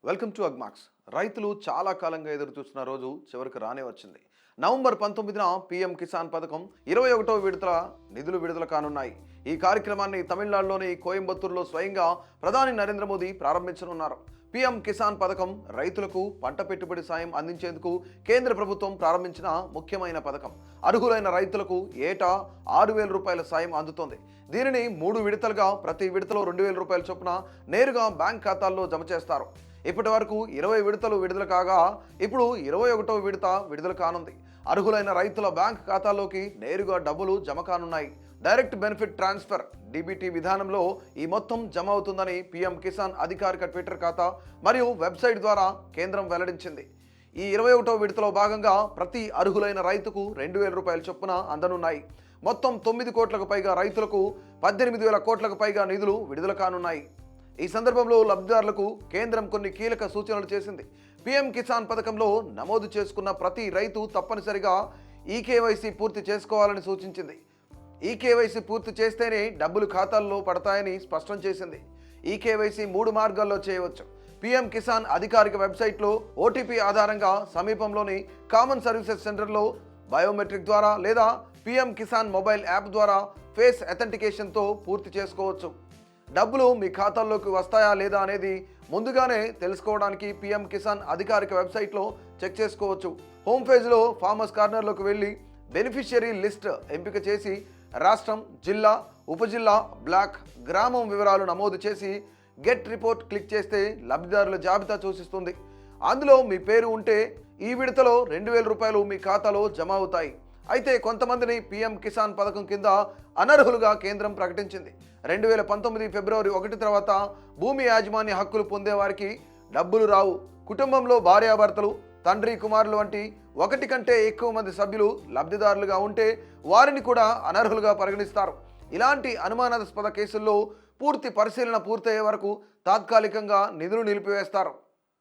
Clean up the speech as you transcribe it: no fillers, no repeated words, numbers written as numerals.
Welcome to Agmax. రైతులు చాలా కాలంగా ఎదురు చూస్తున్న రోజు చివరికి రానే వచ్చింది. నవంబర్ 19న పీఎం కిసాన్ పథకం 21వ విడతల నిధులు విడుదల కానున్నాయి. ఈ కార్యక్రమాన్ని తమిళనాడులోని కోయంబత్తూరులో స్వయంగా ప్రధాని నరేంద్ర మోదీ ప్రారంభించనున్నారు. పీఎం కిసాన్ పథకం రైతులకు పంట పెట్టుబడి సాయం అందించేందుకు కేంద్ర ప్రభుత్వం ప్రారంభించిన ముఖ్యమైన పథకం. అర్హులైన రైతులకు ఏటా 6,000 రూపాయల సాయం అందుతోంది. దీనిని 3 విడతలుగా ప్రతి విడతలో 2,000 రూపాయల చొప్పున నేరుగా బ్యాంక్ ఖాతాల్లో జమ చేస్తారు. ఇప్పటి వరకు 20 విడతలు విడుదల కాగా ఇప్పుడు 21వ విడత విడుదల కానుంది. అర్హులైన రైతుల బ్యాంక్ ఖాతాల్లోకి నేరుగా డబ్బులు జమ కానున్నాయి. డైరెక్ట్ బెనిఫిట్ ట్రాన్స్ఫర్ డీబీటీ విధానంలో ఈ మొత్తం జమ అవుతుందని పీఎం కిసాన్ అధికారిక ట్విట్టర్ ఖాతా మరియు వెబ్సైట్ ద్వారా కేంద్రం వెల్లడించింది. ఈ 21వ విడతలో భాగంగా ప్రతి అర్హులైన రైతుకు 2,000 రూపాయల చొప్పున అందనున్నాయి. మొత్తం 9 కోట్లకు పైగా రైతులకు 18,000 కోట్లకు పైగా నిధులు విడుదల కానున్నాయి. ఈ సందర్భంలో లబ్ధిదారులకు కేంద్రం కొన్ని కీలక సూచనలు చేసింది. పీఎం కిసాన్ పథకంలో నమోదు చేసుకున్న ప్రతి రైతు తప్పనిసరిగా ఈకేవైసీ పూర్తి చేసుకోవాలని సూచించింది. ఈకేవైసీ పూర్తి చేస్తేనే డబ్బులు ఖాతాల్లో పడతాయని స్పష్టం చేసింది. ఈకేవైసీ 3 మార్గాల్లో చేయవచ్చు. పీఎం కిసాన్ అధికారిక వెబ్సైట్లో ఓటీపీ ఆధారంగా సమీపంలోని కామన్ సర్వీసెస్ సెంటర్లో బయోమెట్రిక్ ద్వారా లేదా పీఎం కిసాన్ మొబైల్ యాప్ ద్వారా ఫేస్ అథెంటికేషన్తో పూర్తి చేసుకోవచ్చు. డబ్బులు మీ ఖాతాల్లోకి వస్తాయా లేదా అనేది ముందుగానే తెలుసుకోవడానికి పీఎం కిసాన్ అధికారిక వెబ్సైట్లో చెక్ చేసుకోవచ్చు. హోమ్ పేజ్లో ఫార్మర్స్ కార్నర్లోకి వెళ్ళి బెనిఫిషియరీ లిస్ట్ ఎంపిక చేసి రాష్ట్రం, జిల్లా, ఉపజిల్లా, బ్లాక్, గ్రామం వివరాలు నమోదు చేసి గెట్ రిపోర్ట్ క్లిక్ చేస్తే లబ్ధిదారుల జాబితా సూచిస్తుంది. అందులో మీ పేరు ఉంటే ఈ విడతలో 2,000 రూపాయలు మీ ఖాతాలో జమ అవుతాయి. అయితే కొంతమందిని పీఎం కిసాన్ పథకం కింద అనర్హులుగా కేంద్రం ప్రకటించింది. 2019 ఫిబ్రవరి 1 తర్వాత భూమి యాజమాన్య హక్కులు పొందేవారికి డబ్బులు రావు. కుటుంబంలో భార్యాభర్తలు, తండ్రి, కుమారులు వంటి 1 కంటే ఎక్కువ మంది సభ్యులు లబ్ధిదారులుగా ఉంటే వారిని కూడా అనర్హులుగా పరిగణిస్తారు. ఇలాంటి అనుమానాస్పద కేసుల్లో పూర్తి పరిశీలన పూర్తయ్యే వరకు తాత్కాలికంగా నిధులు నిలిపివేస్తారు.